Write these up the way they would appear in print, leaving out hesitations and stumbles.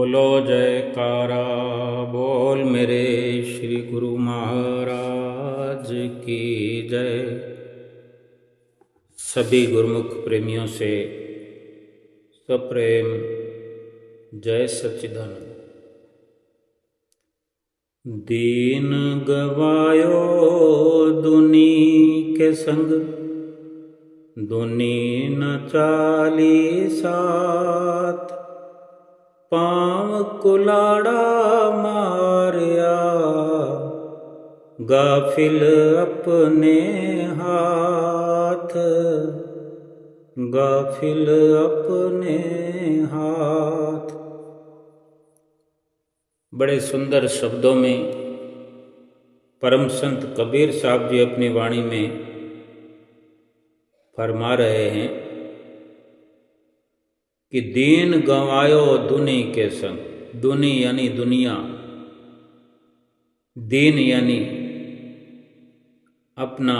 बोलो जयकारा बोल मेरे श्री गुरु महाराज की जय। सभी गुरुमुख प्रेमियों से सप्रेम जय सच्चिदानंद। दीन गवायो दुनी के संग, दुनी न चाली साथ। पाँव कुलाड़ा मारिया, गाफिल अपने हाथ, गाफिल अपने हाथ। बड़े सुंदर शब्दों में परम संत कबीर साहब जी अपनी वाणी में फरमा रहे हैं कि दीन गंवायो दुनी के संग। दुनी यानी दुनिया, दीन यानी अपना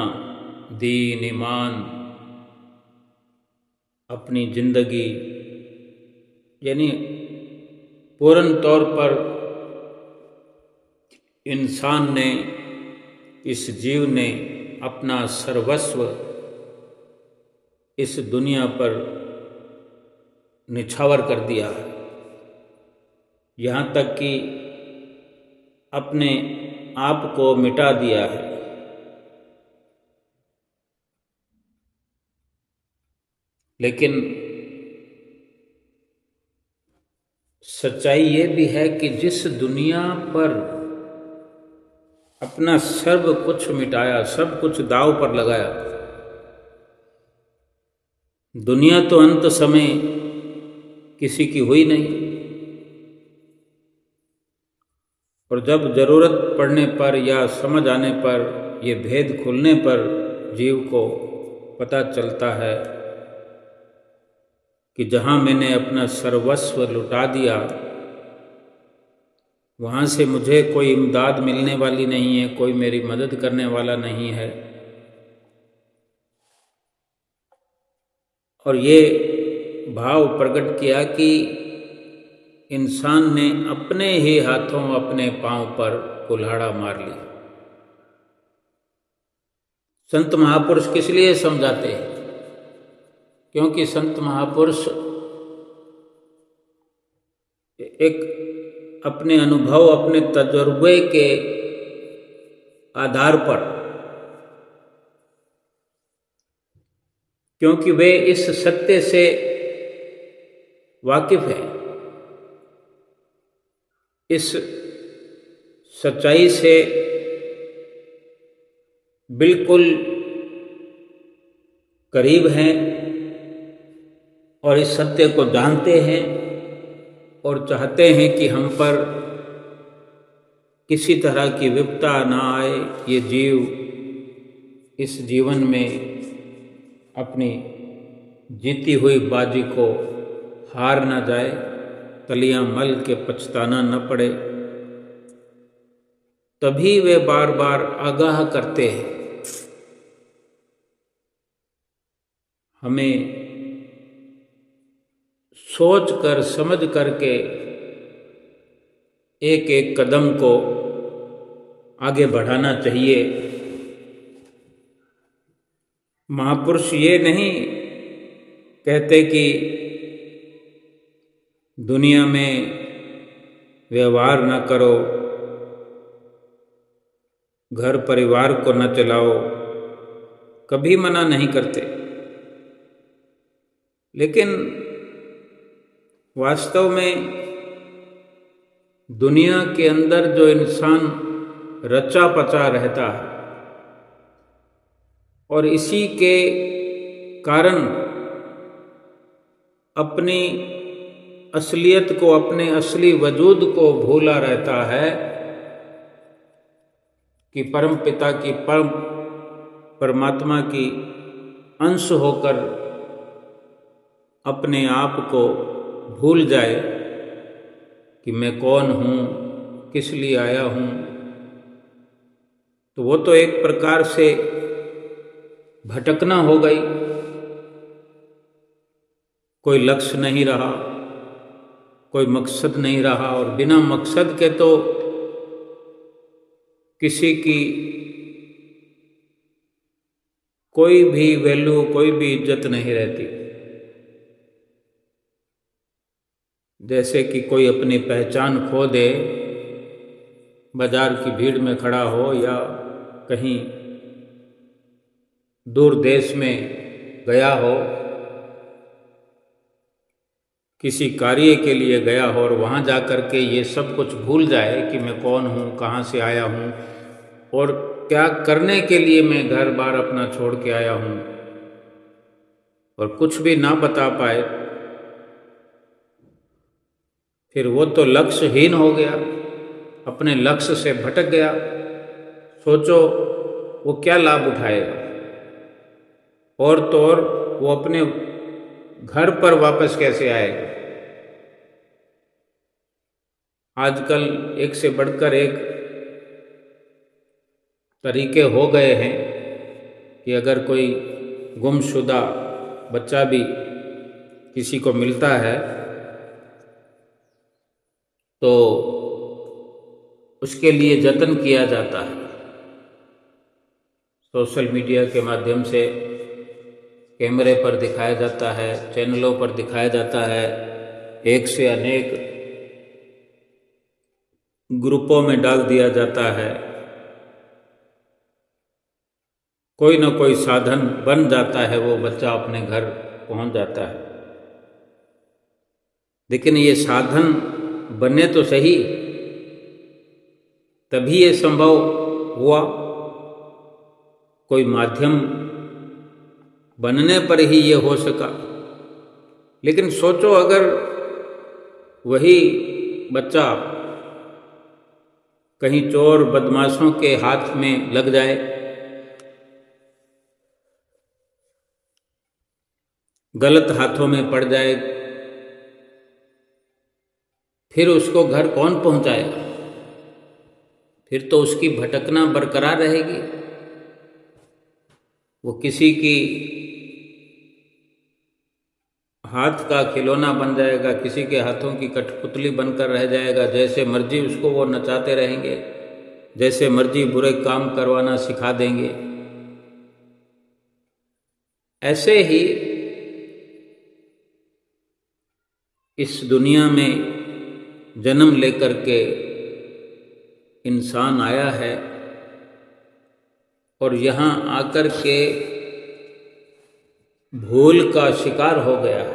दीन ईमान, अपनी जिंदगी, यानी पूर्ण तौर पर इंसान ने, इस जीव ने अपना सर्वस्व इस दुनिया पर निछावर कर दिया है। यहाँ तक कि अपने आप को मिटा दिया है। लेकिन सच्चाई ये भी है कि जिस दुनिया पर अपना सर्व कुछ मिटाया, सब कुछ दांव पर लगाया, दुनिया तो अंत समय किसी की हुई नहीं। और जब जरूरत पड़ने पर या समझ आने पर, ये भेद खुलने पर जीव को पता चलता है कि जहाँ मैंने अपना सर्वस्व लुटा दिया, वहाँ से मुझे कोई इमदाद मिलने वाली नहीं है, कोई मेरी मदद करने वाला नहीं है। और ये भाव प्रकट किया कि इंसान ने अपने ही हाथों अपने पांव पर कुल्हाड़ा मार लिया। संत महापुरुष किस लिए समझाते हैं? क्योंकि संत महापुरुष एक अपने अनुभव, अपने तजुर्बे के आधार पर, क्योंकि वे इस सत्य से वाकिफ है, इस सच्चाई से बिल्कुल करीब हैं और इस सत्य को जानते हैं और चाहते हैं कि हम पर किसी तरह की विपदा ना आए, ये जीव इस जीवन में अपनी जीती हुई बाजी को हार ना जाए, तलियां मल के पछताना न पड़े। तभी वे बार बार आगाह करते हैं हमें, सोच कर समझ करके एक एक कदम को आगे बढ़ाना चाहिए। महापुरुष ये नहीं कहते कि दुनिया में व्यवहार न करो, घर परिवार को न चलाओ, कभी मना नहीं करते। लेकिन वास्तव में दुनिया के अंदर जो इंसान रचा पचा रहता है और इसी के कारण अपनी असलियत को, अपने असली वजूद को भूला रहता है कि परम पिता की, परम परमात्मा की अंश होकर अपने आप को भूल जाए कि मैं कौन हूँ, किस लिए आया हूँ। तो वो तो एक प्रकार से भटकना हो गई, कोई लक्ष्य नहीं रहा, कोई मकसद नहीं रहा, और बिना मकसद के तो किसी की कोई भी वैल्यू, कोई भी इज्जत नहीं रहती। जैसे कि कोई अपनी पहचान खो दे, बाजार की भीड़ में खड़ा हो या कहीं दूर देश में गया हो, किसी कार्य के लिए गया हो, और वहाँ जा कर के ये सब कुछ भूल जाए कि मैं कौन हूँ, कहाँ से आया हूँ और क्या करने के लिए मैं घर बार अपना छोड़ के आया हूँ, और कुछ भी ना बता पाए, फिर वो तो लक्ष्यहीन हो गया, अपने लक्ष्य से भटक गया। सोचो वो क्या लाभ उठाएगा, और तो और वो अपने घर पर वापस कैसे आएगा। आजकल एक से बढ़कर एक तरीके हो गए हैं कि अगर कोई गुमशुदा बच्चा भी किसी को मिलता है तो उसके लिए जतन किया जाता है। सोशल मीडिया के माध्यम से कैमरे पर दिखाया जाता है, चैनलों पर दिखाया जाता है, एक से अनेक ग्रुपों में डाल दिया जाता है। कोई ना कोई साधन बन जाता है, वो बच्चा अपने घर पहुंच जाता है। लेकिन ये साधन बने तो सही, तभी ये संभव हुआ। कोई माध्यम बनने पर ही ये हो सका। लेकिन सोचो अगर वही बच्चा कहीं चोर बदमाशों के हाथ में लग जाए, गलत हाथों में पड़ जाए, फिर उसको घर कौन पहुंचाएगा? फिर तो उसकी भटकना बरकरार रहेगी। वो किसी की हाथ का खिलौना बन जाएगा, किसी के हाथों की कठपुतली बनकर रह जाएगा। जैसे मर्जी उसको वो नचाते रहेंगे, जैसे मर्जी बुरे काम करवाना सिखा देंगे। ऐसे ही इस दुनिया में जन्म लेकर के इंसान आया है और यहाँ आकर के भूल का शिकार हो गया है।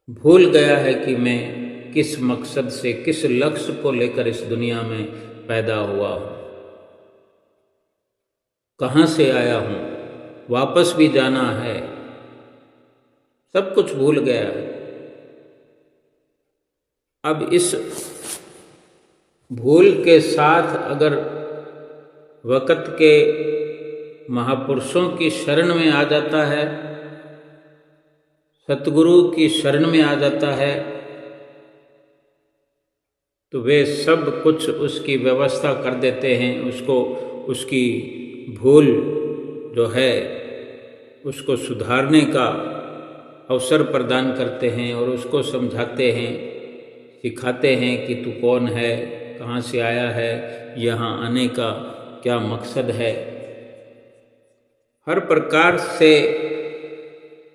भूल गया है कि मैं किस मकसद से, किस लक्ष्य को लेकर इस दुनिया में पैदा हुआ हूँ, कहाँ से आया हूँ, वापस भी जाना है, सब कुछ भूल गया है। अब इस भूल के साथ अगर वक़्त के महापुरुषों की शरण में आ जाता है, सतगुरु की शरण में आ जाता है, तो वे सब कुछ उसकी व्यवस्था कर देते हैं। उसको उसकी भूल जो है उसको सुधारने का अवसर प्रदान करते हैं और उसको समझाते हैं, सिखाते हैं कि तू कौन है, कहाँ से आया है, यहाँ आने का क्या मकसद है। हर प्रकार से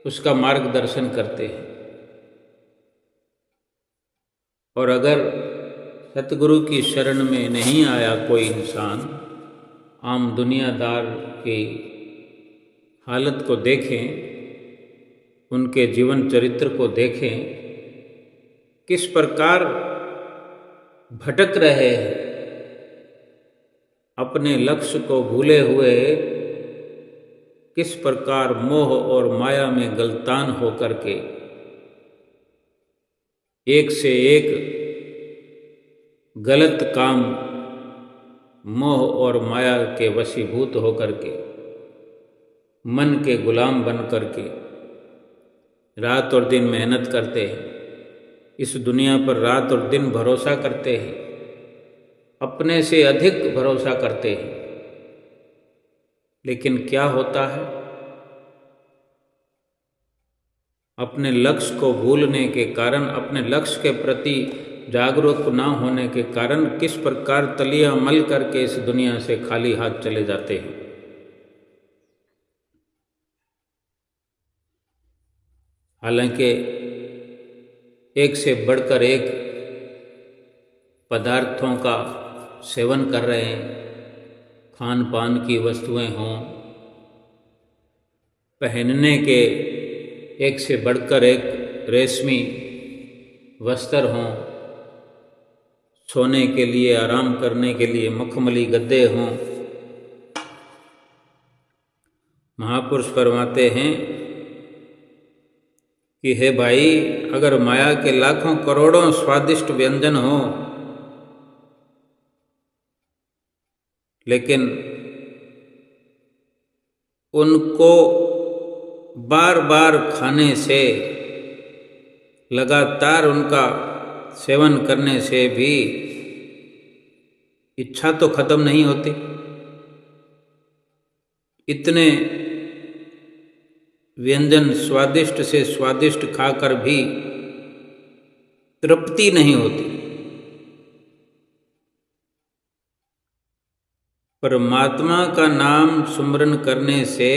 उसका मार्गदर्शन करते हैं। और अगर सतगुरु की शरण में नहीं आया कोई इंसान, आम दुनियादार की हालत को देखें, उनके जीवन चरित्र को देखें, किस प्रकार भटक रहे हैं, अपने लक्ष्य को भूले हुए किस प्रकार मोह और माया में गलतान होकर के एक से एक गलत काम, मोह और माया के वशीभूत होकर के, मन के गुलाम बन करके रात और दिन मेहनत करते हैं, इस दुनिया पर रात और दिन भरोसा करते हैं, अपने से अधिक भरोसा करते हैं। लेकिन क्या होता है? अपने लक्ष्य को भूलने के कारण, अपने लक्ष्य के प्रति जागरूक न होने के कारण किस प्रकार तलियां मल करके इस दुनिया से खाली हाथ चले जाते हैं। हालांकि एक से बढ़कर एक पदार्थों का सेवन कर रहे हैं, खान पान की वस्तुएं हों, पहनने के एक से बढ़कर एक रेशमी वस्त्र हों, सोने के लिए, आराम करने के लिए मखमली गद्दे हों। महापुरुष फरमाते हैं कि हे भाई, अगर माया के लाखों करोड़ों स्वादिष्ट व्यंजन हो, लेकिन उनको बार बार खाने से, लगातार उनका सेवन करने से भी इच्छा तो खत्म नहीं होती। इतने व्यंजन स्वादिष्ट से स्वादिष्ट खाकर भी तृप्ति नहीं होती। परमात्मा का नाम सुमरन करने से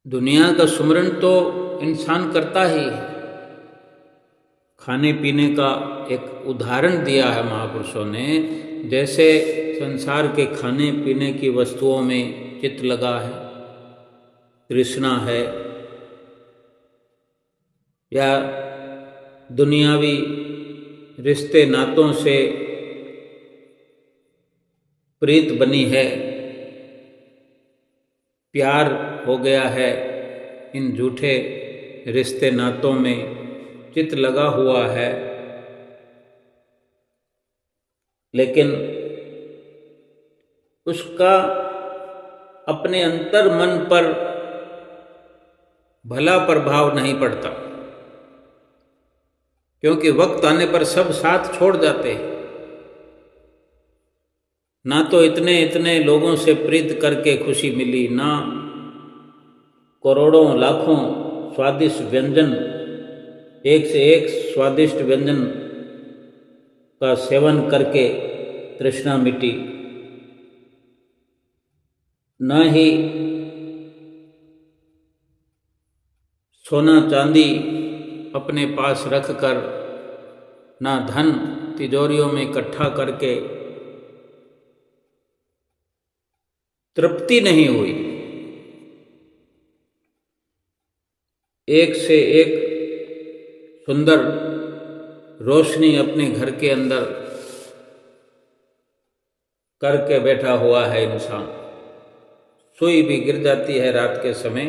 दुनिया का सुमरन तो इंसान करता ही है। खाने पीने का एक उदाहरण दिया है महापुरुषों ने, जैसे संसार के खाने पीने की वस्तुओं में चित्त लगा है, तृष्णा है, या दुनियावी रिश्ते नातों से प्रीत बनी है, प्यार हो गया है, इन झूठे रिश्ते नातों में चित्त लगा हुआ है, लेकिन उसका अपने अंतर मन पर भला प्रभाव नहीं पड़ता, क्योंकि वक्त आने पर सब साथ छोड़ जाते हैं। ना तो इतने इतने लोगों से प्रीत करके खुशी मिली, ना करोड़ों लाखों स्वादिष्ट व्यंजन, एक से एक स्वादिष्ट व्यंजन का सेवन करके तृष्णा मिटी, न ही सोना चांदी अपने पास रखकर, ना धन तिजोरियों में इकट्ठा करके तृप्ति नहीं हुई। एक से एक सुंदर रोशनी अपने घर के अंदर करके बैठा हुआ है इंसान। सुई भी गिर जाती है रात के समय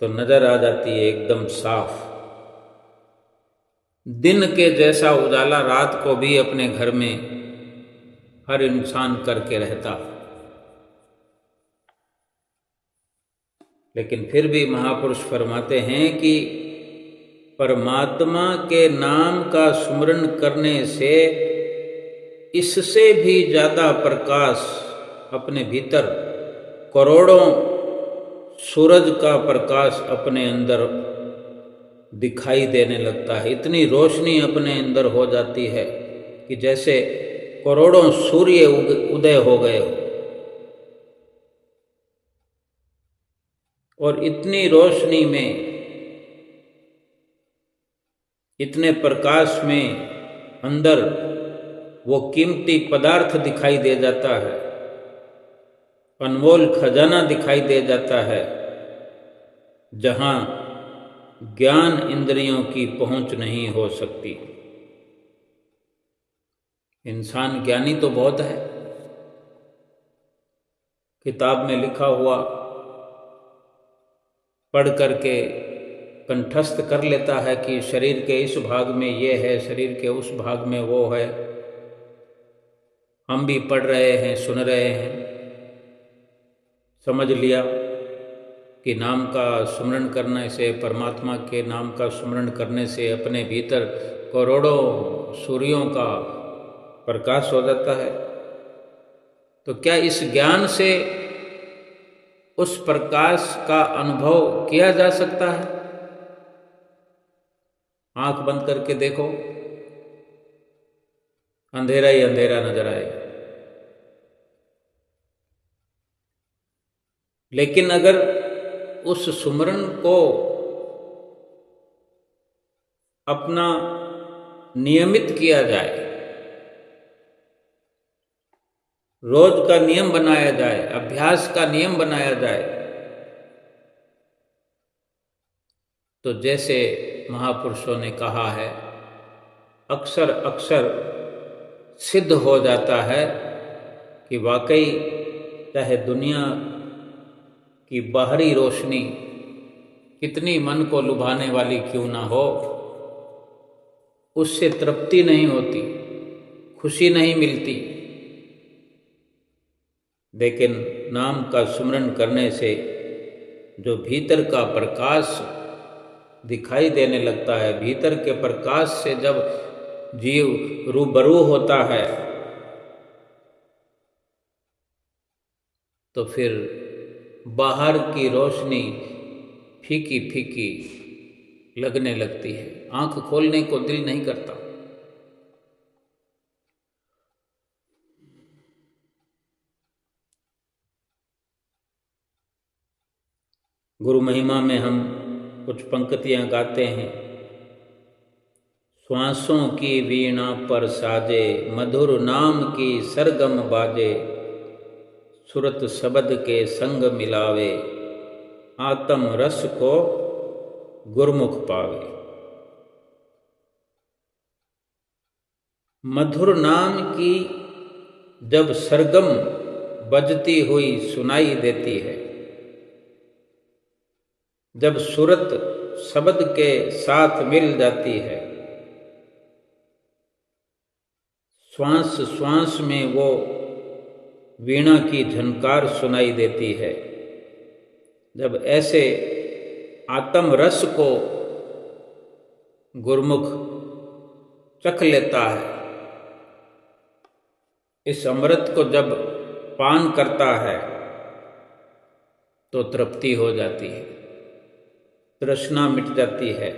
तो नजर आ जाती है एकदम साफ। दिन के जैसा उजाला रात को भी अपने घर में हर इंसान करके रहता, लेकिन फिर भी महापुरुष फरमाते हैं कि परमात्मा के नाम का सुमरन करने से इससे भी ज़्यादा प्रकाश अपने भीतर, करोड़ों सूरज का प्रकाश अपने अंदर दिखाई देने लगता है। इतनी रोशनी अपने अंदर हो जाती है कि जैसे करोड़ों सूर्य उदय हो गए हो। और इतनी रोशनी में, इतने प्रकाश में अंदर वो कीमती पदार्थ दिखाई दे जाता है, अनमोल खजाना दिखाई दे जाता है, जहाँ ज्ञान इंद्रियों की पहुंच नहीं हो सकती। इंसान ज्ञानी तो बहुत है, किताब में लिखा हुआ पढ़ करके कंठस्थ कर लेता है कि शरीर के इस भाग में ये है, शरीर के उस भाग में वो है। हम भी पढ़ रहे हैं, सुन रहे हैं, समझ लिया कि नाम का सुमरन करने से, परमात्मा के नाम का सुमरन करने से अपने भीतर करोड़ों सूर्यों का प्रकाश हो जाता है। तो क्या इस ज्ञान से उस प्रकाश का अनुभव किया जा सकता है। आंख बंद करके देखो, अंधेरा ही अंधेरा नजर आएगा। लेकिन अगर उस सुमरन को अपना नियमित किया जाए, रोज का नियम बनाया जाए, अभ्यास का नियम बनाया जाए, तो जैसे महापुरुषों ने कहा है, अक्सर अक्सर सिद्ध हो जाता है कि वाकई चाहे दुनिया की बाहरी रोशनी कितनी मन को लुभाने वाली क्यों ना हो, उससे तृप्ति नहीं होती, खुशी नहीं मिलती। लेकिन नाम का सुमरन करने से जो भीतर का प्रकाश दिखाई देने लगता है, भीतर के प्रकाश से जब जीव रूबरू होता है, तो फिर बाहर की रोशनी फीकी फीकी लगने लगती है, आंख खोलने को दिल नहीं करता। गुरु महिमा में हम कुछ पंक्तियां गाते हैं। श्वासों की वीणा पर साजे, मधुर नाम की सरगम बाजे, सुरत शब्द के संग मिलावे, आत्म रस को गुरमुख पावे। मधुर नाम की जब सरगम बजती हुई सुनाई देती है, जब सुरत शब्द के साथ मिल जाती है, श्वास श्वास में वो वीणा की झनकार सुनाई देती है, जब ऐसे आत्म रस को गुरमुख चख लेता है, इस अमृत को जब पान करता है, तो तृप्ति हो जाती है, तृष्णा मिट जाती है,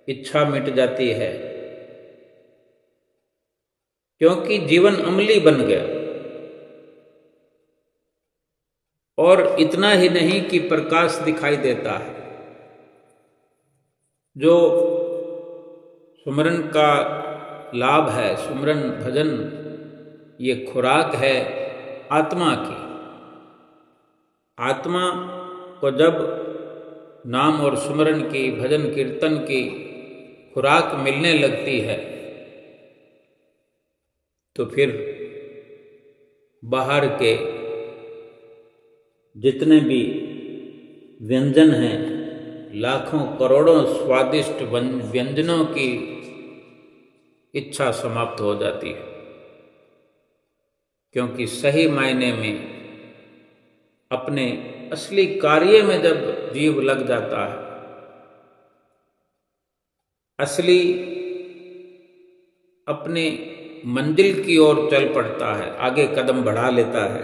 इच्छा मिट जाती है, क्योंकि जीवन अमली बन गया। और इतना ही नहीं कि प्रकाश दिखाई देता है, जो सुमरन का लाभ है, सुमरन भजन ये खुराक है आत्मा की। आत्मा को जब नाम और सुमरन की, भजन कीर्तन की खुराक मिलने लगती है, तो फिर बाहर के जितने भी व्यंजन हैं, लाखों करोड़ों स्वादिष्ट व्यंजनों की इच्छा समाप्त हो जाती है, क्योंकि सही मायने में अपने असली कार्य में जब जीव लग जाता है, असली अपने मंजिल की ओर चल पड़ता है, आगे कदम बढ़ा लेता है,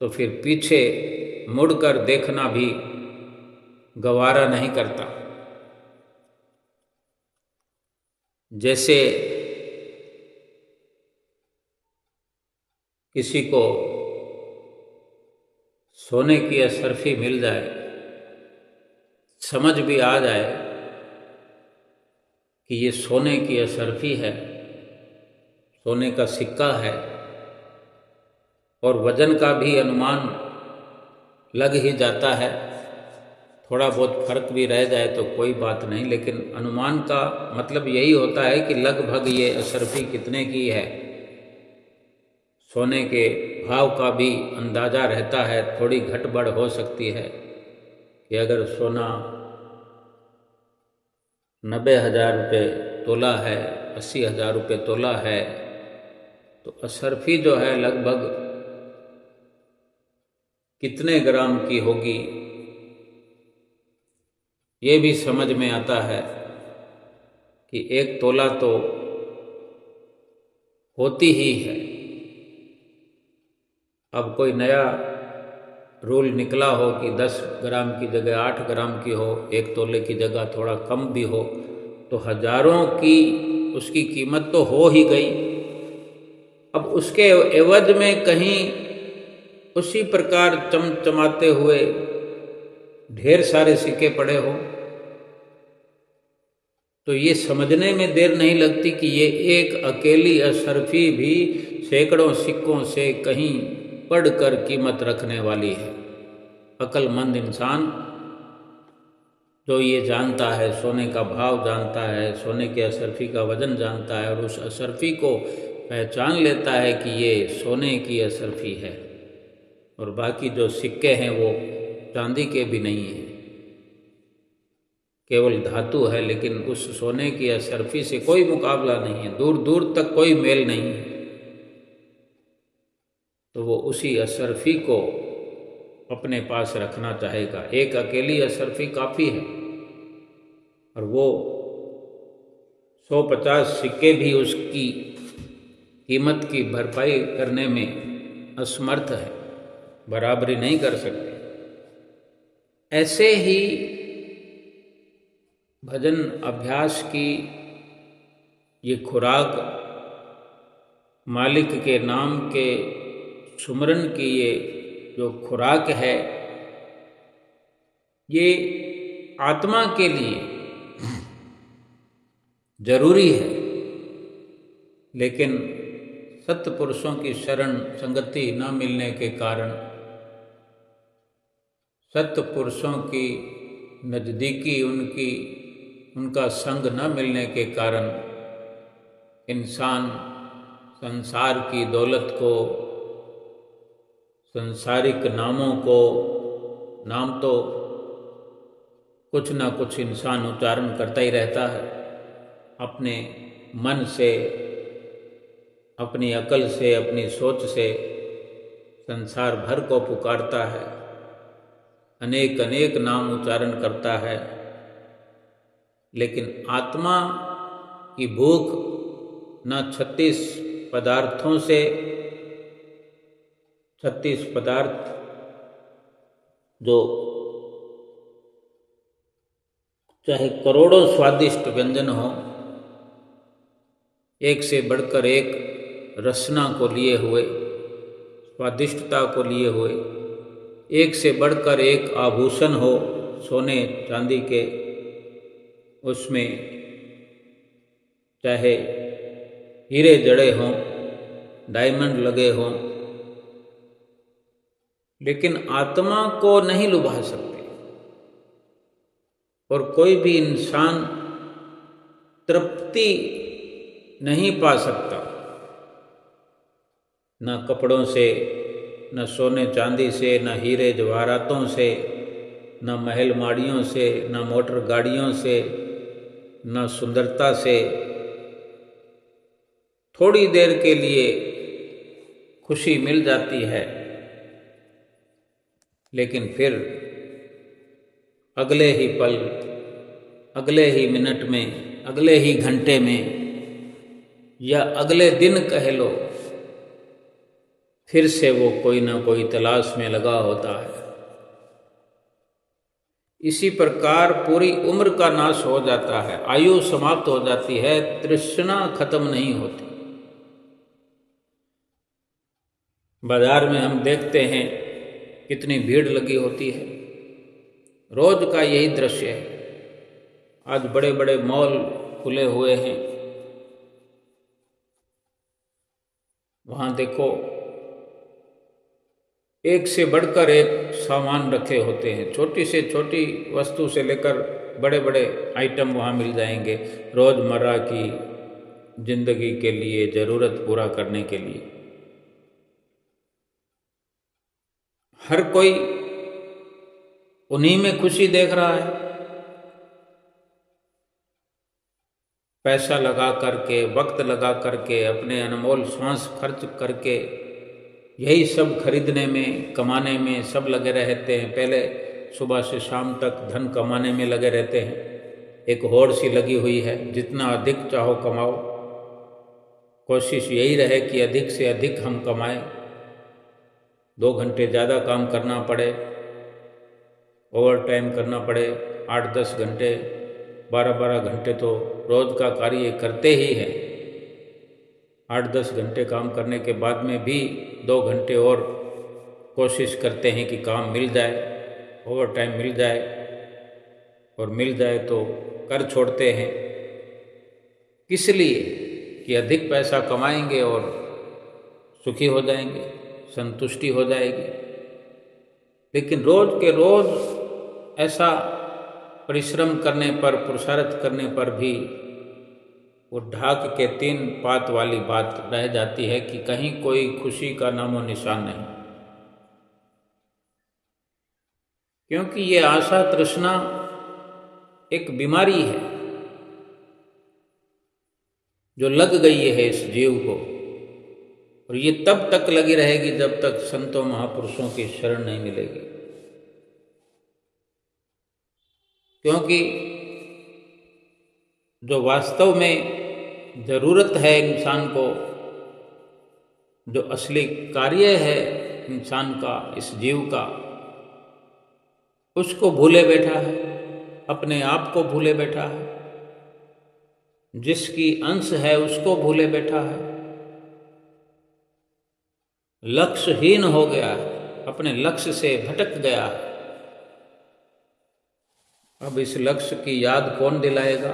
तो फिर पीछे मुड़कर देखना भी गवारा नहीं करता। जैसे किसी को सोने की असरफी मिल जाए, समझ भी आ जाए कि ये सोने की असरफी है, सोने का सिक्का है, और वजन का भी अनुमान लग ही जाता है, थोड़ा बहुत फर्क भी रह जाए तो कोई बात नहीं, लेकिन अनुमान का मतलब यही होता है कि लगभग ये असरफी कितने की है। सोने के भाव का भी अंदाज़ा रहता है, थोड़ी घट बढ़ हो सकती है कि अगर सोना 90,000 रुपये तोला है, 80,000 रुपये तोला है, तो असरफी जो है लगभग कितने ग्राम की होगी, ये भी समझ में आता है कि 1 तोला तो होती ही है। अब कोई नया रूल निकला हो कि 10 ग्राम की जगह 8 ग्राम की हो, 1 तोले की जगह थोड़ा कम भी हो, तो हजारों की उसकी कीमत तो हो ही गई। अब उसके एवज में कहीं उसी प्रकार चमचमाते हुए ढेर सारे सिक्के पड़े हो, तो ये समझने में देर नहीं लगती कि ये एक अकेली अशरफी भी सैकड़ों सिक्कों से कहीं बढ़कर कीमत रखने वाली है। अक्लमंद इंसान जो ये जानता है, सोने का भाव जानता है, सोने के अशरफी का वजन जानता है और उस अशरफी को पहचान लेता है कि ये सोने की अशरफी है और बाकी जो सिक्के हैं वो चांदी के भी नहीं हैं, केवल धातु है, लेकिन उस सोने की अशरफी से कोई मुकाबला नहीं है, दूर दूर तक कोई मेल नहीं है। तो वो उसी अशरफी को अपने पास रखना चाहेगा। एक अकेली अशरफी काफ़ी है और वो 150 सिक्के भी उसकी कीमत की भरपाई करने में असमर्थ है, बराबरी नहीं कर सकते। ऐसे ही भजन अभ्यास की ये खुराक, मालिक के नाम के सुमरन की ये जो खुराक है, ये आत्मा के लिए जरूरी है, लेकिन सत्पुरुषों की शरण संगति न मिलने के कारण, सत्पुरुषों की नज़दीकी, उनका संग न मिलने के कारण इंसान संसार की दौलत को, संसारिक नामों को, नाम तो कुछ ना कुछ इंसान उच्चारण करता ही रहता है, अपने मन से, अपनी अकल से, अपनी सोच से संसार भर को पुकारता है, अनेक अनेक नाम उच्चारण करता है, लेकिन आत्मा की भूख न 36 पदार्थों से, 36 पदार्थ जो चाहे करोड़ों स्वादिष्ट व्यंजन हो, एक से बढ़कर एक रसना को लिए हुए, स्वादिष्टता को लिए हुए, एक से बढ़कर एक आभूषण हो सोने चांदी के, उसमें चाहे हीरे जड़े हों, डायमंड लगे हों, लेकिन आत्मा को नहीं लुभा सकते। और कोई भी इंसान तृप्ति नहीं पा सकता, न कपड़ों से, न सोने चांदी से, न हीरे जवाहरातों से, न महल माड़ियों से, न मोटर गाड़ियों से, न सुंदरता से। थोड़ी देर के लिए खुशी मिल जाती है, लेकिन फिर अगले ही पल, अगले ही मिनट में, अगले ही घंटे में या अगले दिन कह लो, फिर से वो कोई ना कोई तलाश में लगा होता है। इसी प्रकार पूरी उम्र का नाश हो जाता है, आयु समाप्त हो जाती है, तृष्णा खत्म नहीं होती। बाजार में हम देखते हैं कितनी भीड़ लगी होती है, रोज का यही दृश्य है। आज बड़े बड़े मॉल खुले हुए हैं, वहाँ देखो एक से बढ़कर एक सामान रखे होते हैं, छोटी से छोटी वस्तु से लेकर बड़े बड़े आइटम वहाँ मिल जाएंगे, रोज़मर्रा की जिंदगी के लिए, ज़रूरत पूरा करने के लिए। हर कोई उन्हीं में खुशी देख रहा है। पैसा लगा करके, वक्त लगा करके, अपने अनमोल श्वास खर्च करके यही सब खरीदने में, कमाने में सब लगे रहते हैं। पहले सुबह से शाम तक धन कमाने में लगे रहते हैं। एक होड़ सी लगी हुई है, जितना अधिक चाहो कमाओ, कोशिश यही रहे कि अधिक से अधिक हम कमाएं। 2 घंटे ज़्यादा काम करना पड़े, ओवर टाइम करना पड़े, 8-10 घंटे, 12-12 घंटे तो रोज़ का कार्य करते ही हैं। 8-10 घंटे काम करने के बाद में भी 2 घंटे और कोशिश करते हैं कि काम मिल जाए, ओवर टाइम मिल जाए, और मिल जाए तो कर छोड़ते हैं। किस लिए? कि अधिक पैसा कमाएंगे और सुखी हो जाएंगे, संतुष्टि हो जाएगी। लेकिन रोज़ के रोज़ ऐसा परिश्रम करने पर, पुरुषार्थ करने पर भी वो ढाक के 3 पात वाली बात रह जाती है कि कहीं कोई खुशी का नामो निशान नहीं। क्योंकि ये आशा तृष्णा एक बीमारी है जो लग गई है इस जीव को, और ये तब तक लगी रहेगी जब तक संतों महापुरुषों की शरण नहीं मिलेगी। क्योंकि जो वास्तव में ज़रूरत है इंसान को, जो असली कार्य है इंसान का, इस जीव का, उसको भूले बैठा है, अपने आप को भूले बैठा है, जिसकी अंश है उसको भूले बैठा है, लक्ष्यहीन हो गया है, अपने लक्ष्य से भटक गया है। अब इस लक्ष्य की याद कौन दिलाएगा?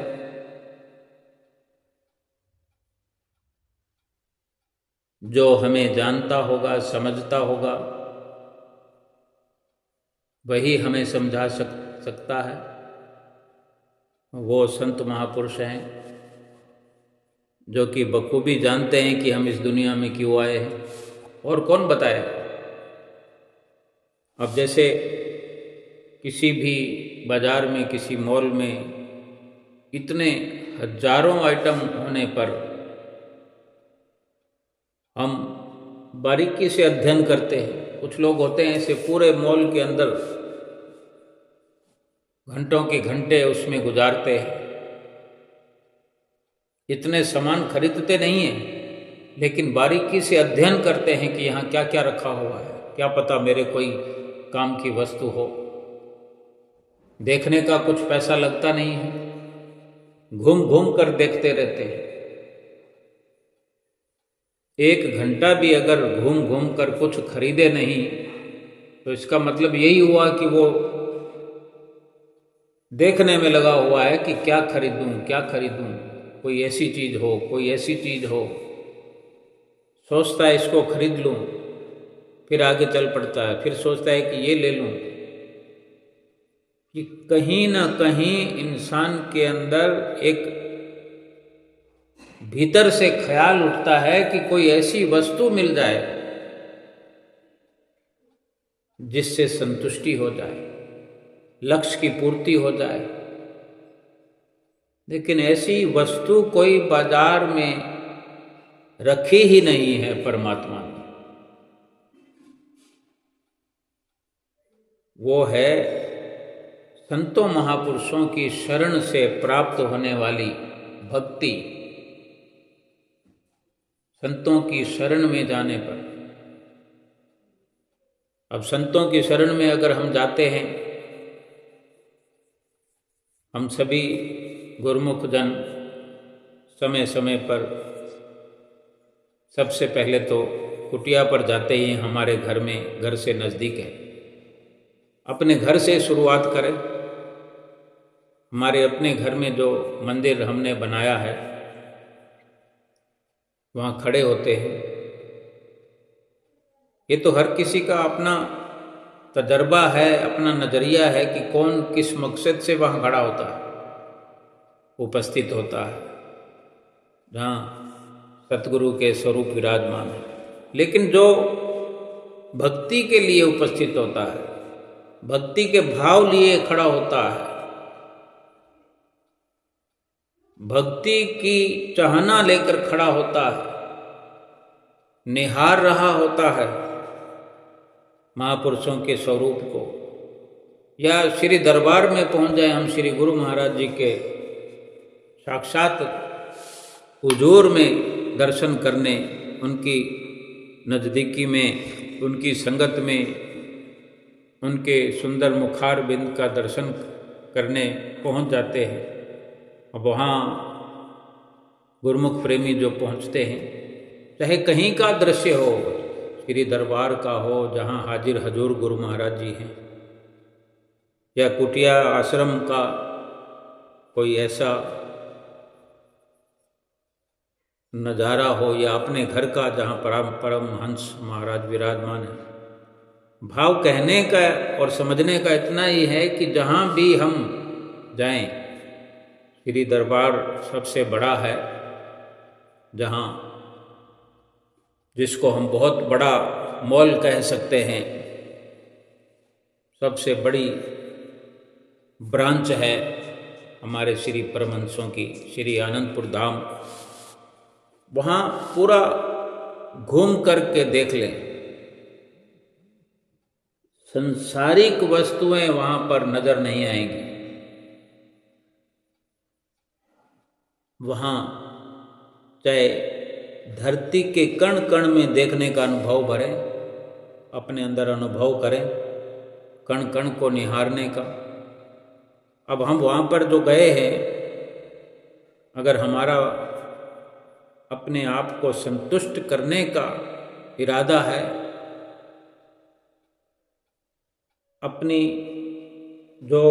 जो हमें जानता होगा, समझता होगा, वही हमें समझा सकता है। वो संत महापुरुष हैं जो कि बखूबी जानते हैं कि हम इस दुनिया में क्यों आए हैं, और कौन बताए। अब जैसे किसी भी बाजार में, किसी मॉल में इतने हजारों आइटम होने पर हम बारीकी से अध्ययन करते हैं। कुछ लोग होते हैं ऐसे पूरे मॉल के अंदर घंटों के घंटे उसमें गुजारते हैं, इतने सामान खरीदते नहीं हैं, लेकिन बारीकी से अध्ययन करते हैं कि यहाँ क्या क्या रखा हुआ है, क्या पता मेरे कोई काम की वस्तु हो। देखने का कुछ पैसा लगता नहीं है, घूम घूम कर देखते रहते हैं। 1 घंटा भी अगर घूम घूम कर कुछ खरीदे नहीं तो इसका मतलब यही हुआ कि वो देखने में लगा हुआ है कि क्या खरीदूं, क्या खरीदूं, कोई ऐसी चीज़ हो, कोई ऐसी चीज़ हो, सोचता है इसको खरीद लूं, फिर आगे चल पड़ता है, फिर सोचता है कि ये ले लूं। कि कहीं ना कहीं इंसान के अंदर एक भीतर से ख्याल उठता है कि कोई ऐसी वस्तु मिल जाए जिससे संतुष्टि हो जाए, लक्ष्य की पूर्ति हो जाए। लेकिन ऐसी वस्तु कोई बाजार में रखी ही नहीं है परमात्मा ने। वो है संतों महापुरुषों की शरण से प्राप्त होने वाली भक्ति। संतों की शरण में जाने पर, अब संतों की शरण में अगर हम जाते हैं, हम सभी गुरुमुख जन समय समय पर सबसे पहले तो कुटिया पर जाते ही हमारे घर में, घर से नज़दीक है, अपने घर से शुरुआत करें। हमारे अपने घर में जो मंदिर हमने बनाया है वहाँ खड़े होते हैं। ये तो हर किसी का अपना तजर्बा है, अपना नज़रिया है कि कौन किस मकसद से वहाँ खड़ा होता है, उपस्थित होता है, जहाँ सतगुरु के स्वरूप विराजमान है। लेकिन जो भक्ति के लिए उपस्थित होता है, भक्ति के भाव लिए खड़ा होता है, भक्ति की चाहना लेकर खड़ा होता है, निहार रहा होता है महापुरुषों के स्वरूप को, या श्री दरबार में पहुंच जाए हम श्री गुरु महाराज जी के साक्षात हुजूर में दर्शन करने, उनकी नज़दीकी में उनकी संगत में उनके सुंदर मुखार बिंद का दर्शन करने पहुंच जाते हैं। अब वहाँ गुरुमुख प्रेमी जो पहुँचते हैं, चाहे कहीं का दृश्य हो, श्री दरबार का हो जहाँ हाजिर हजूर गुरु महाराज जी हैं, या कुटिया आश्रम का कोई ऐसा नज़ारा हो, या अपने घर का जहाँ परमहंस महाराज विराजमान है, भाव कहने का और समझने का इतना ही है कि जहाँ भी हम जाएं, श्री दरबार सबसे बड़ा है, जहाँ जिसको हम बहुत बड़ा मॉल कह सकते हैं, सबसे बड़ी ब्रांच है हमारे श्री परमहंसों की, श्री आनंदपुर धाम। वहाँ पूरा घूम करके देख लें, संसारिक वस्तुएं वहाँ पर नजर नहीं आएंगी। वहाँ चाहे धरती के कण कण में देखने का अनुभव भरें, अपने अंदर अनुभव करें कण कण को निहारने का। अब हम वहाँ पर जो गए हैं, अगर हमारा अपने आप को संतुष्ट करने का इरादा है, अपनी जो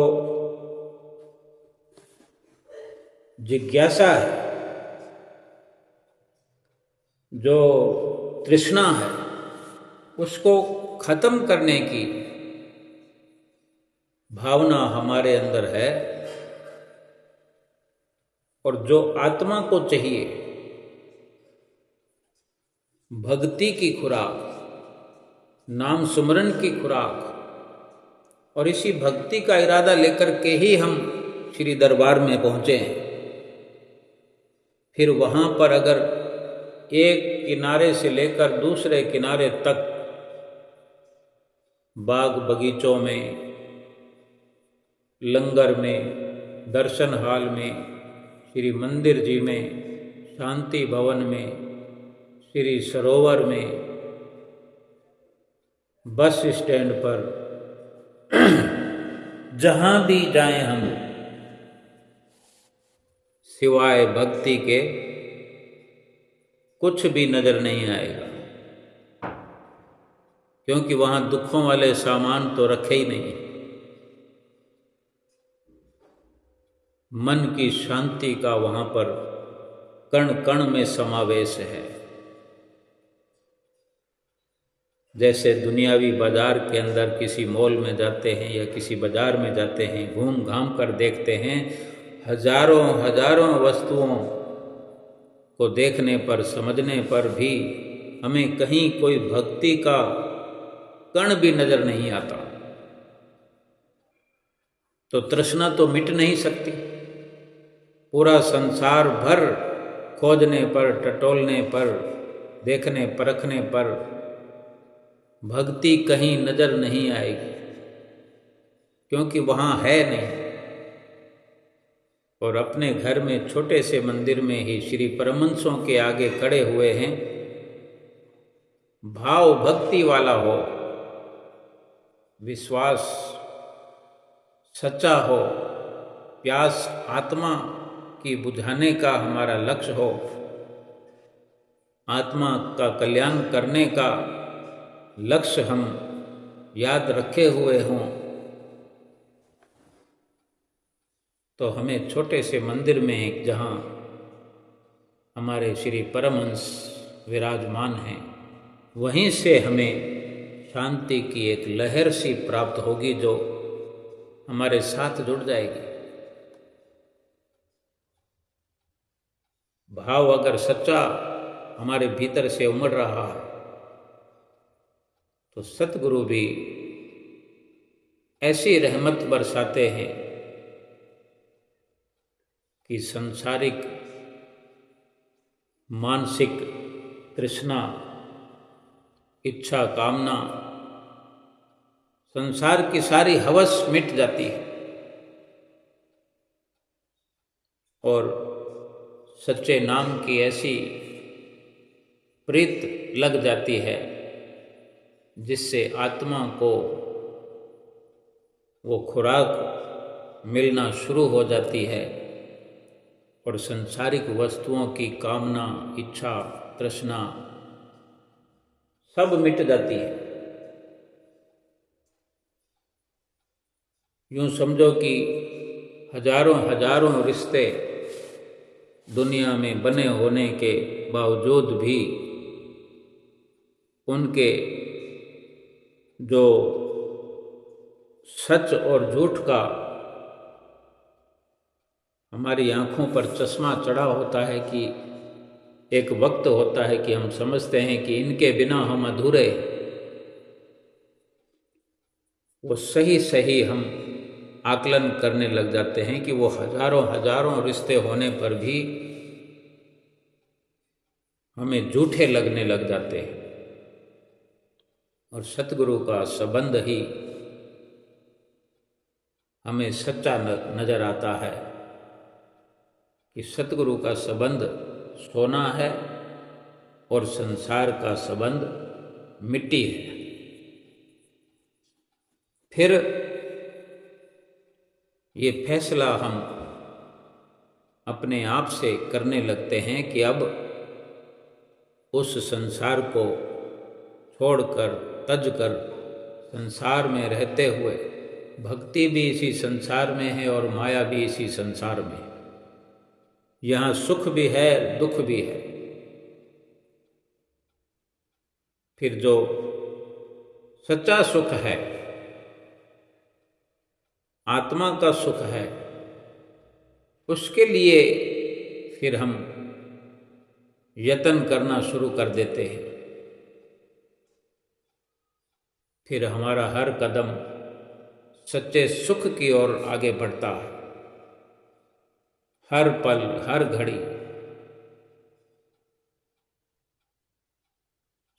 जिज्ञासा है, जो तृष्णा है, उसको खत्म करने की भावना हमारे अंदर है, और जो आत्मा को चाहिए भक्ति की खुराक, नाम सुमरन की खुराक, और इसी भक्ति का इरादा लेकर के ही हम श्री दरबार में पहुँचे हैं। फिर वहाँ पर अगर एक किनारे से लेकर दूसरे किनारे तक बाग बगीचों में, लंगर में, दर्शन हाल में, श्री मंदिर जी में, शांति भवन में, श्री सरोवर में, बस स्टैंड पर, जहाँ भी जाएं हम, सिवाय भक्ति के कुछ भी नजर नहीं आएगा, क्योंकि वहाँ दुखों वाले सामान तो रखे ही नहीं। मन की शांति का वहाँ पर कण कण में समावेश है। जैसे दुनियावी बाजार के अंदर किसी मॉल में जाते हैं या किसी बाजार में जाते हैं, घूम घाम कर देखते हैं, हजारों हजारों वस्तुओं को देखने पर, समझने पर भी हमें कहीं कोई भक्ति का कण भी नजर नहीं आता, तो तृष्णा तो मिट नहीं सकती। पूरा संसार भर खोजने पर, टटोलने पर, देखने परखने पर भक्ति कहीं नजर नहीं आएगी, क्योंकि वहाँ है नहीं। और अपने घर में छोटे से मंदिर में ही श्री परमहंसों के आगे खड़े हुए हैं, भाव भक्ति वाला हो, विश्वास सच्चा हो, प्यास आत्मा की बुझाने का हमारा लक्ष्य हो, आत्मा का कल्याण करने का लक्ष्य हम याद रखे हुए हों, तो हमें छोटे से मंदिर में, जहाँ हमारे श्री परमहंस विराजमान हैं, वहीं से हमें शांति की एक लहर सी प्राप्त होगी, जो हमारे साथ जुड़ जाएगी। भाव अगर सच्चा हमारे भीतर से उमड़ रहा है, तो सतगुरु भी ऐसी रहमत बरसाते हैं कि संसारिक मानसिक तृष्णा, इच्छा, कामना, संसार की सारी हवस मिट जाती है, और सच्चे नाम की ऐसी प्रीत लग जाती है जिससे आत्मा को वो खुराक मिलना शुरू हो जाती है और संसारिक वस्तुओं की कामना, इच्छा, तृष्णा सब मिट जाती है। यूं समझो कि हजारों हजारों रिश्ते दुनिया में बने होने के बावजूद भी उनके जो सच और झूठ का हमारी आंखों पर चश्मा चढ़ा होता है कि एक वक्त होता है कि हम समझते हैं कि इनके बिना हम अधूरे, वो सही सही हम आकलन करने लग जाते हैं कि वो हजारों हजारों रिश्ते होने पर भी हमें झूठे लगने लग जाते हैं। और सतगुरु का संबंध ही हमें सच्चा नजर आता है कि सतगुरु का संबंध सोना है और संसार का संबंध मिट्टी है। फिर ये फैसला हम अपने आप से करने लगते हैं कि अब उस संसार को छोड़कर, तज कर, संसार में रहते हुए, भक्ति भी इसी संसार में है और माया भी इसी संसार में है। यहाँ सुख भी है, दुख भी है। फिर जो सच्चा सुख है, आत्मा का सुख है, उसके लिए फिर हम यत्न करना शुरू कर देते हैं। फिर हमारा हर कदम सच्चे सुख की ओर आगे बढ़ता है। हर पल, हर घड़ी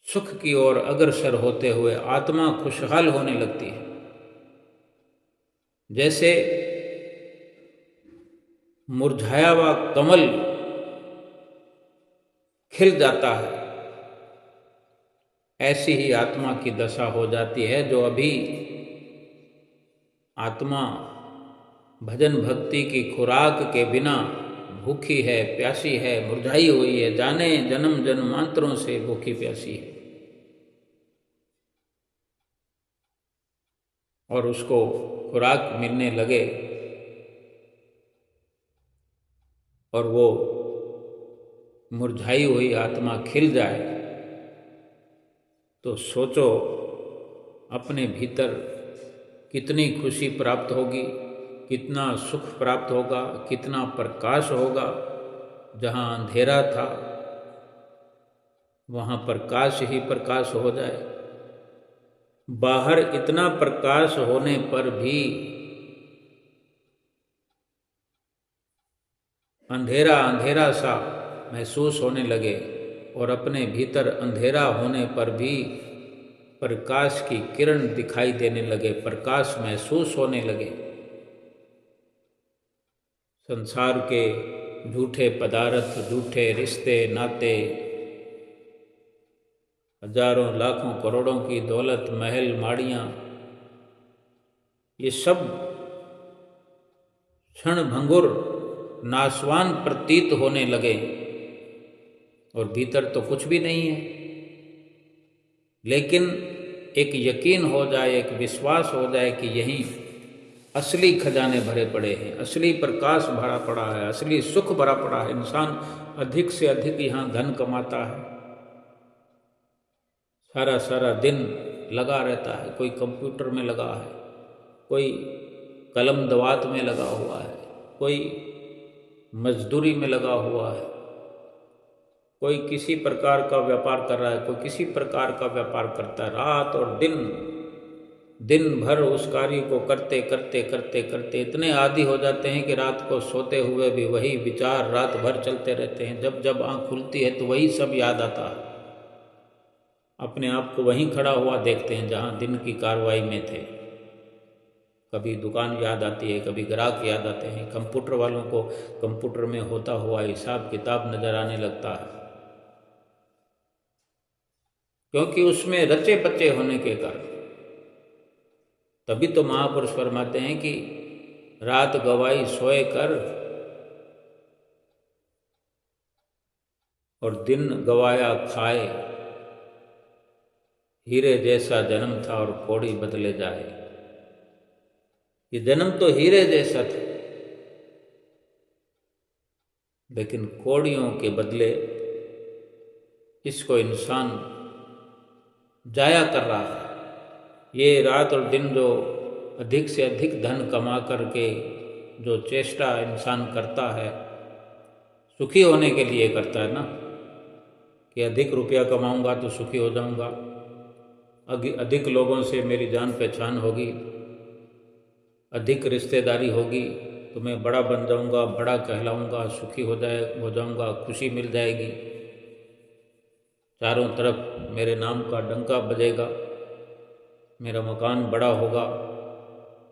सुख की ओर अग्रसर होते हुए आत्मा खुशहाल होने लगती है। जैसे मुरझाया हुआ कमल खिल जाता है, ऐसी ही आत्मा की दशा हो जाती है। जो अभी आत्मा भजन भक्ति की खुराक के बिना भूखी है, प्यासी है, मुरझाई हुई है, जाने जन्म जन्मांतरों से भूखी प्यासी है, और उसको खुराक मिलने लगे और वो मुरझाई हुई आत्मा खिल जाए, तो सोचो अपने भीतर कितनी खुशी प्राप्त होगी, कितना सुख प्राप्त होगा, कितना प्रकाश होगा। जहाँ अंधेरा था वहाँ प्रकाश ही प्रकाश हो जाए। बाहर इतना प्रकाश होने पर भी अंधेरा अंधेरा सा महसूस होने लगे, और अपने भीतर अंधेरा होने पर भी प्रकाश की किरण दिखाई देने लगे, प्रकाश महसूस होने लगे। संसार के झूठे पदार्थ, झूठे रिश्ते नाते, हजारों लाखों करोड़ों की दौलत, महल माड़ियाँ, ये सब क्षण भंगुर नाशवान प्रतीत होने लगे, और भीतर तो कुछ भी नहीं है। लेकिन एक यकीन हो जाए, एक विश्वास हो जाए कि यहीं असली खजाने भरे पड़े हैं, असली प्रकाश भरा पड़ा है, असली सुख भरा पड़ा है। इंसान अधिक से अधिक यहाँ धन कमाता है, सारा सारा दिन लगा रहता है, कोई कंप्यूटर में लगा है, कोई कलम दवात में लगा हुआ है, कोई मजदूरी में लगा हुआ है, कोई किसी प्रकार का व्यापार कर रहा है, कोई किसी प्रकार का व्यापार करता है। रात और दिन भर उस कार्य को करते करते करते करते इतने आदी हो जाते हैं कि रात को सोते हुए भी वही विचार रात भर चलते रहते हैं। जब जब आँख खुलती है तो वही सब याद आता है। अपने आप को वहीं खड़ा हुआ देखते हैं जहाँ दिन की कार्रवाई में थे। कभी दुकान याद आती है, कभी ग्राहक याद आते हैं, कंप्यूटर वालों को कंप्यूटर में होता हुआ हिसाब किताब नजर आने लगता है। क्योंकि उसमें रचे पचे होने के कारण। तभी तो महापुरुष फरमाते हैं कि रात गवाई सोए कर और दिन गवाया खाए, हीरे जैसा जन्म था और कौड़ी बदले जाए। ये जन्म तो हीरे जैसा था, लेकिन कौड़ियों के बदले इसको इंसान जाया कर रहा है। ये रात और दिन जो अधिक से अधिक धन कमा करके जो चेष्टा इंसान करता है, सुखी होने के लिए करता है ना, कि अधिक रुपया कमाऊंगा तो सुखी हो जाऊंगा, अधिक लोगों से मेरी जान पहचान होगी, अधिक रिश्तेदारी होगी तो मैं बड़ा बन जाऊंगा, बड़ा कहलाऊंगा, सुखी हो जाऊंगा, खुशी मिल जाएगी, चारों तरफ मेरे नाम का डंका बजेगा, मेरा मकान बड़ा होगा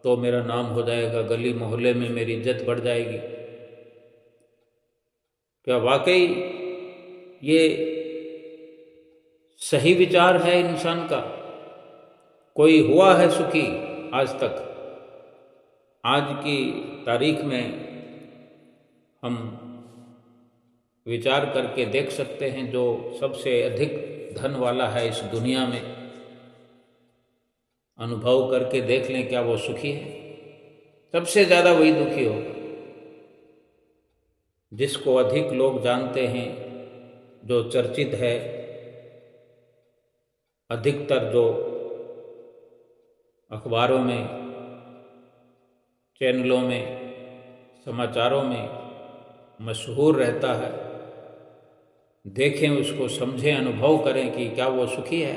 तो मेरा नाम हो जाएगा, गली मोहल्ले में मेरी इज्जत बढ़ जाएगी। क्या वाकई ये सही विचार है इंसान का? कोई हुआ है सुखी आज तक? आज की तारीख में हम विचार करके देख सकते हैं, जो सबसे अधिक धन वाला है इस दुनिया में, अनुभव करके देख लें, क्या वो सुखी है? सबसे ज़्यादा वही दुखी होगा। जिसको अधिक लोग जानते हैं, जो चर्चित है, अधिकतर जो अखबारों में, चैनलों में, समाचारों में मशहूर रहता है, देखें उसको, समझें, अनुभव करें कि क्या वो सुखी है।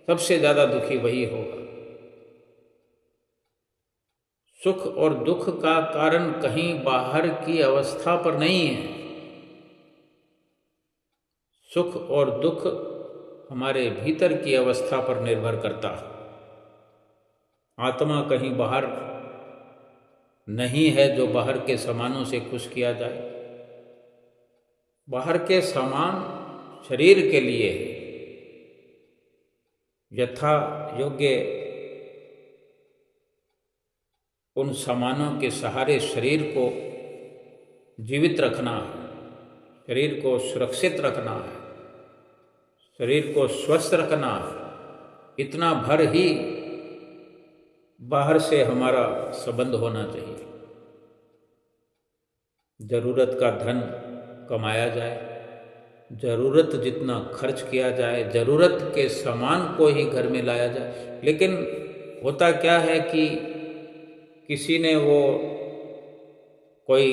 सबसे ज़्यादा दुखी वही होगा। सुख और दुख का कारण कहीं बाहर की अवस्था पर नहीं है। सुख और दुख हमारे भीतर की अवस्था पर निर्भर करता है। आत्मा कहीं बाहर नहीं है जो बाहर के सामानों से खुश किया जाए। बाहर के सामान शरीर के लिए है, यथा योग्य उन सामानों के सहारे शरीर को जीवित रखना है, शरीर को सुरक्षित रखना है, शरीर को स्वस्थ रखना है। इतना भर ही बाहर से हमारा संबंध होना चाहिए। जरूरत का धन कमाया जाए, जरूरत जितना खर्च किया जाए, जरूरत के सामान को ही घर में लाया जाए। लेकिन होता क्या है कि किसी ने वो कोई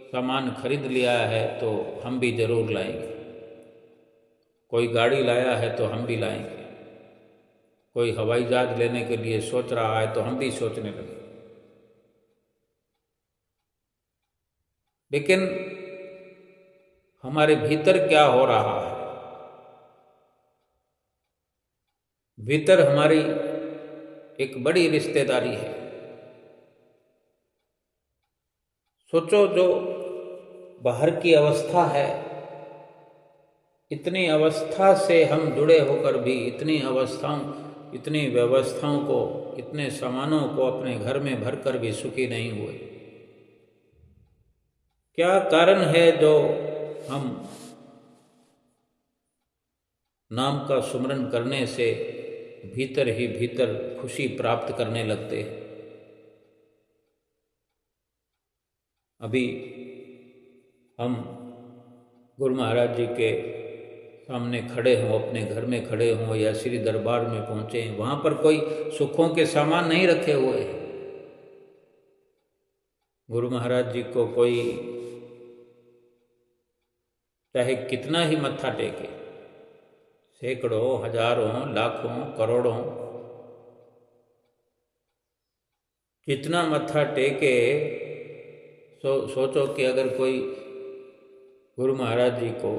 सामान खरीद लिया है तो हम भी जरूर लाएंगे, कोई गाड़ी लाया है तो हम भी लाएंगे, कोई हवाई जहाज लेने के लिए सोच रहा है तो हम भी सोचने लगे। लेकिन हमारे भीतर क्या हो रहा है? भीतर हमारी एक बड़ी रिश्तेदारी है। सोचो, जो बाहर की अवस्था है, इतनी अवस्था से हम जुड़े होकर भी इतनी व्यवस्थाओं को, इतने सामानों को अपने घर में भरकर भी सुखी नहीं हुए। क्या कारण है जो हम नाम का सुमरन करने से भीतर ही भीतर खुशी प्राप्त करने लगते हैं? अभी हम गुरु महाराज जी के सामने खड़े हों, अपने घर में खड़े हों या श्री दरबार में पहुँचे, वहाँ पर कोई सुखों के सामान नहीं रखे हुए हैं। गुरु महाराज जी को कोई चाहे कितना ही मत्था टेके, सैकड़ों, हजारों, लाखों, करोड़ों, कितना मत्था टेके, सोचो कि अगर कोई गुरु महाराज जी को,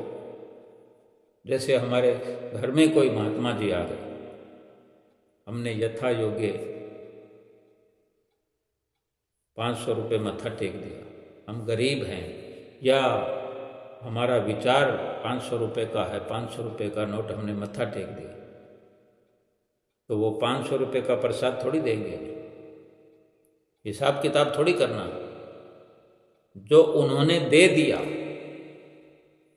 जैसे हमारे घर में कोई महात्मा जी आ गए, हमने यथा योग्य 500 रुपये मत्था टेक दिया, हम गरीब हैं, या हमारा विचार 500 रुपये का है, 500 रुपये का नोट हमने मत्था टेक दिया, तो वो 500 रुपये का प्रसाद थोड़ी देंगे, हिसाब किताब थोड़ी करना। जो उन्होंने दे दिया,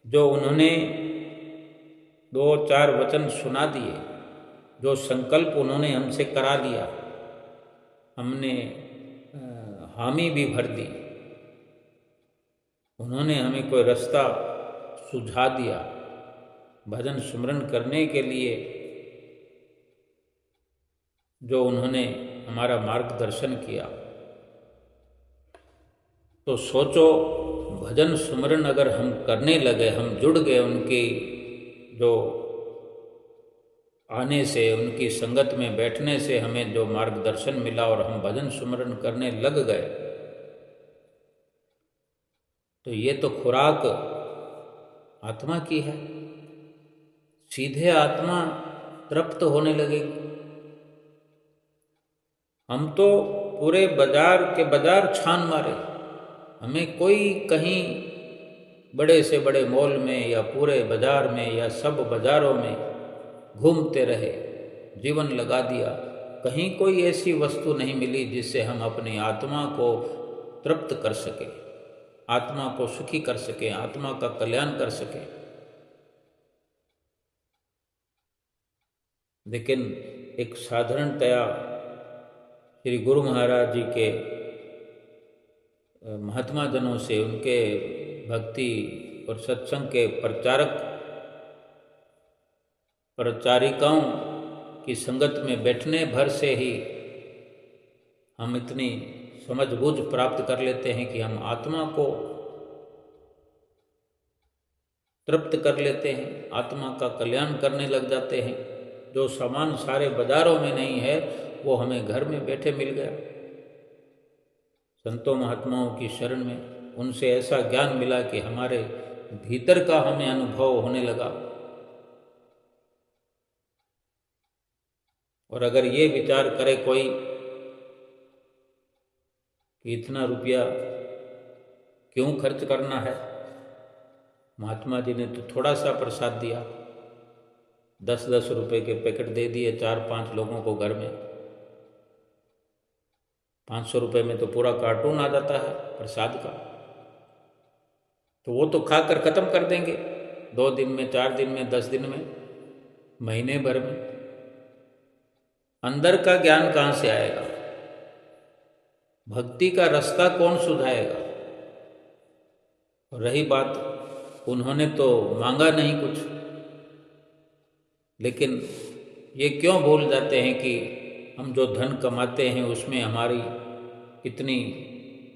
जो उन्होंने 2-4 वचन सुना दिए, जो संकल्प उन्होंने हमसे करा लिया, हमने हामी भी भर दी, उन्होंने हमें कोई रास्ता सुझा दिया भजन सुमरन करने के लिए, जो उन्होंने हमारा मार्गदर्शन किया, तो सोचो भजन सुमरन अगर हम करने लगे, हम जुड़ गए उनकी जो आने से, उनकी संगत में बैठने से हमें जो मार्गदर्शन मिला और हम भजन सुमरन करने लग गए, तो ये तो खुराक आत्मा की है। सीधे आत्मा तृप्त होने लगेगी। हम तो पूरे बाजार के बाजार छान मारे, हमें कोई कहीं बड़े से बड़े मॉल में या पूरे बाजार में या सब बाजारों में घूमते रहे, जीवन लगा दिया, कहीं कोई ऐसी वस्तु नहीं मिली जिससे हम अपनी आत्मा को तृप्त कर सके, आत्मा को सुखी कर सके, आत्मा का कल्याण कर सके। लेकिन एक साधारणतया श्री गुरु महाराज जी के महात्मा जनों से, उनके भक्ति और सत्संग के प्रचारिकाओं की संगत में बैठने भर से ही हम इतनी समझबूझ प्राप्त कर लेते हैं कि हम आत्मा को तृप्त कर लेते हैं, आत्मा का कल्याण करने लग जाते हैं। जो सामान सारे बाजारों में नहीं है वो हमें घर में बैठे मिल गया। संतों महात्माओं की शरण में उनसे ऐसा ज्ञान मिला कि हमारे भीतर का हमें अनुभव होने लगा। और अगर ये विचार करे कोई कि इतना रुपया क्यों खर्च करना है, महात्मा जी ने तो थोड़ा सा प्रसाद दिया, 10-10 रुपए के पैकेट दे दिए 4-5 लोगों को घर में। 500 रुपये में तो पूरा कार्टून आ जाता है प्रसाद का, तो वो तो खाकर खत्म कर देंगे 2 दिन में, 4 दिन में, 10 दिन में, महीने भर में। अंदर का ज्ञान कहाँ से आएगा? भक्ति का रास्ता कौन सुझाएगा? और रही बात, उन्होंने तो मांगा नहीं कुछ, लेकिन ये क्यों भूल जाते हैं कि हम जो धन कमाते हैं उसमें हमारी कितनी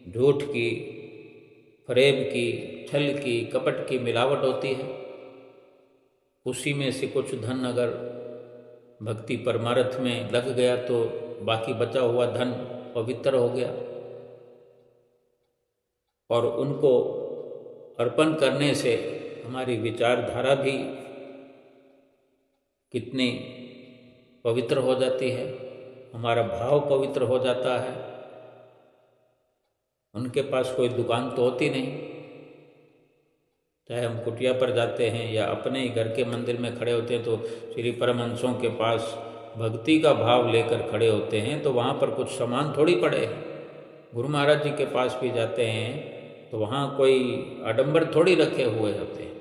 झूठ की, फरेब की, छल की, कपट की मिलावट होती है। उसी में से कुछ धन अगर भक्ति परमार्थ में लग गया तो बाकी बचा हुआ धन पवित्र हो गया, और उनको अर्पण करने से हमारी विचारधारा भी कितनी पवित्र हो जाती है, हमारा भाव पवित्र हो जाता है। उनके पास कोई दुकान तो होती नहीं, चाहे हम कुटिया पर जाते हैं या अपने ही घर के मंदिर में खड़े होते हैं तो श्री परमहंसों के पास भक्ति का भाव लेकर खड़े होते हैं, तो वहाँ पर कुछ सामान थोड़ी पड़े हैं। गुरु महाराज जी के पास भी जाते हैं तो वहाँ कोई आडंबर थोड़ी रखे हुए होते हैं,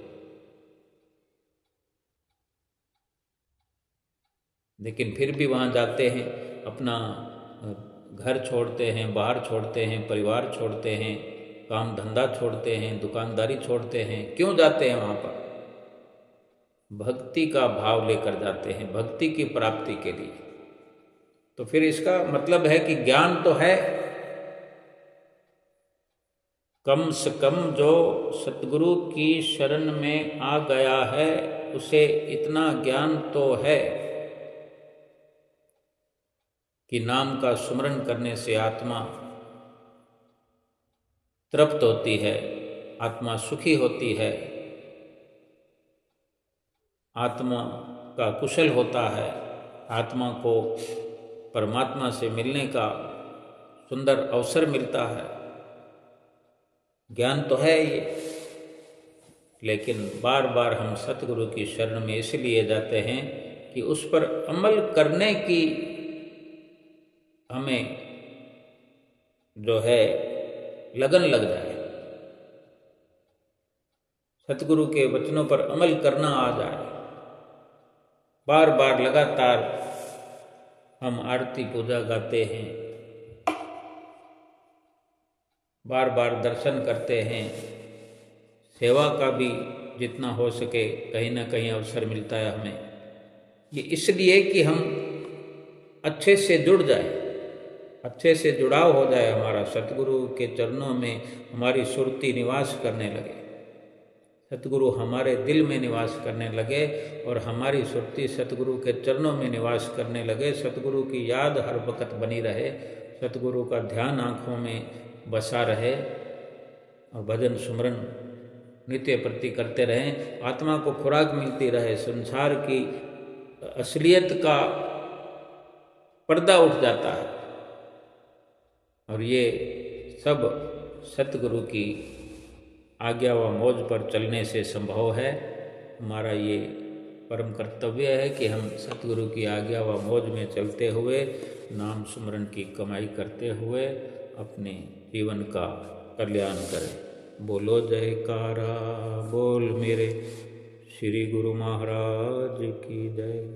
लेकिन फिर भी वहाँ जाते हैं, अपना घर छोड़ते हैं, बाहर छोड़ते हैं, परिवार छोड़ते हैं, काम धंधा छोड़ते हैं, दुकानदारी छोड़ते हैं। क्यों जाते हैं वहाँ पर? भक्ति का भाव लेकर जाते हैं, भक्ति की प्राप्ति के लिए। तो फिर इसका मतलब है कि ज्ञान तो है, कम से कम जो सतगुरु की शरण में आ गया है उसे इतना ज्ञान तो है कि नाम का सुमरन करने से आत्मा तृप्त होती है, आत्मा सुखी होती है, आत्मा का कुशल होता है, आत्मा को परमात्मा से मिलने का सुंदर अवसर मिलता है। ज्ञान तो है ये। लेकिन बार बार हम सतगुरु की शरण में इसलिए जाते हैं कि उस पर अमल करने की हमें जो है लगन लग जाए, सतगुरु के वचनों पर अमल करना आ जाए। बार बार लगातार हम आरती पूजा गाते हैं, बार बार दर्शन करते हैं, सेवा का भी जितना हो सके कहीं ना कहीं अवसर मिलता है हमें। ये इसलिए कि हम अच्छे से जुड़ जाए, अच्छे से जुड़ाव हो जाए हमारा सतगुरु के चरणों में, हमारी सुरती निवास करने लगे, सतगुरु हमारे दिल में निवास करने लगे और हमारी सुरती सतगुरु के चरणों में निवास करने लगे। सतगुरु की याद हर वक्त बनी रहे, सतगुरु का ध्यान आँखों में बसा रहे और भजन सुमरन नित्य प्रति करते रहें। आत्मा को खुराक मिलती रहे, संसार की असलियत का पर्दा उठ जाता है और ये सब सतगुरु की आज्ञा व मौज पर चलने से संभव है। हमारा ये परम कर्तव्य है कि हम सतगुरु की आज्ञा व मौज में चलते हुए, नाम सुमरन की कमाई करते हुए अपने जीवन का कल्याण करें। बोलो जयकारा बोल मेरे श्री गुरु महाराज की जय।